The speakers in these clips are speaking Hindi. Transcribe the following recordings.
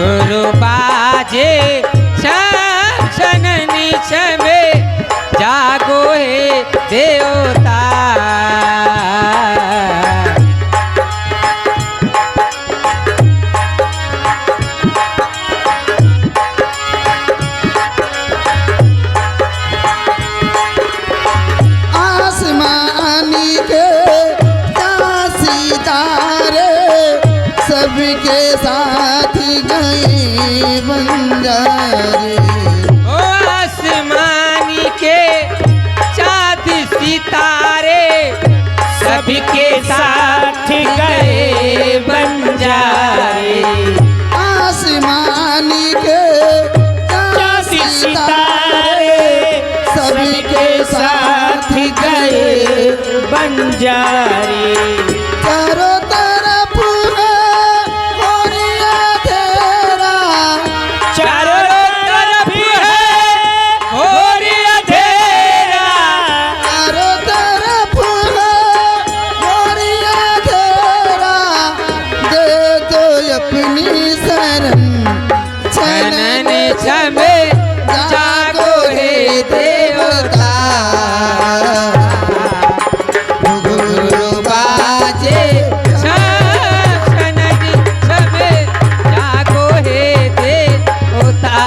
घुघुरु बाजे छननी छमे जागो हे देवता। आसमानी के सितारे सबके साथ गए बंजारे। ओ आसमानी के चाँद सितारे सबके साथ गए बंजारे। आसमानी के चाँद सितारे सबके साथ गए बंजारे। चारों तरफ है गोरिया तेरा, चारों तरफ है गोरिया तेरा। चारों तरफ है गोरिया तेरा। दे दो अपनी शरण छनन छमे जागो हे देवता। घुघुरु बाजे छनन छमे जागो हे देवता।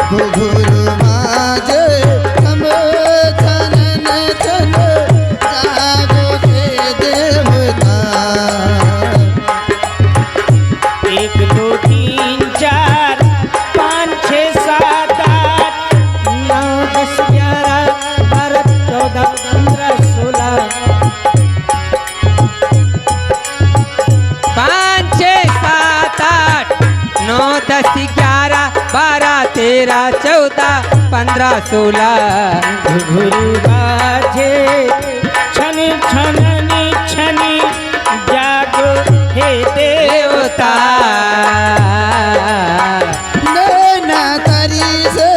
घुघुरु बाजे छमे छनन छमे जागो हे देवता। 1 2 3 4 5 6 7 8 9 10 11 12 14 15 16 5 6 7 8 9 10 11 12 13 14 15 16। घुघुरु बाजे छन छननी छनी जागो हे देवता। नैना तरी से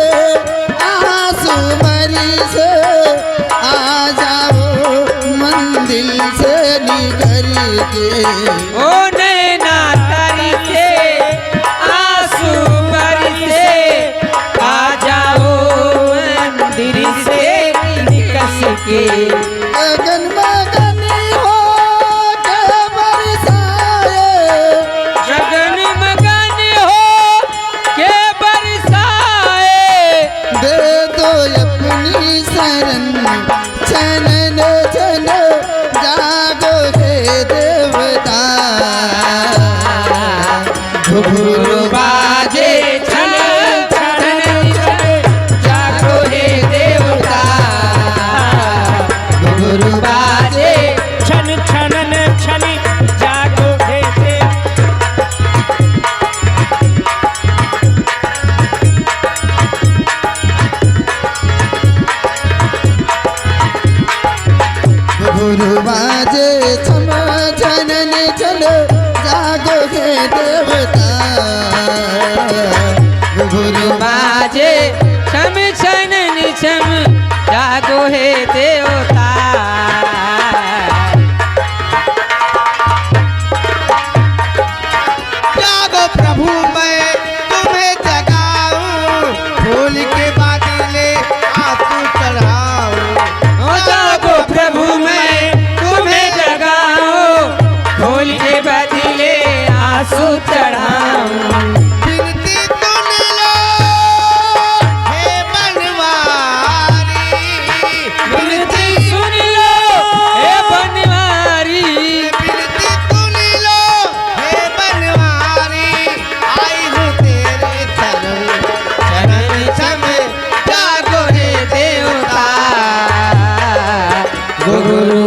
आंसू भरी से आ जाओ मंदिर से निकल के। ओ नैना तरी से आंसू बरसे आ जाओ मंदिर से निकस के। गगन मगन हो के बरसाए, गगन मगन हो के बरसाए। दे दो अपनी शरण छनन छन जागो हे देवता। घुघुरु बाजे छन छनन छन जागो हे देवता। घुघुरु बाजे छन छनन छन जागो हे देवता। घुघुरु बाजे छम छनन छन जागो हे देवता। घुघुरु बाजे छम छनन छम जागो हे देवता। जागो प्रभु मैं तुम्हें जगाऊं, फूल के बादले आंसू चढ़ाऊं। ओ जागो प्रभु मैं तुम्हें जगाऊं, फूल के बदले आंसू चढ़ाऊं। विनती सुन लो हे बनवारी, विनती सुन लो हे बनवारी। विनती सुन लो हे बनवारी। आई हूँ तेरे चरण चरण छम जागो हे देवता। घुघुरु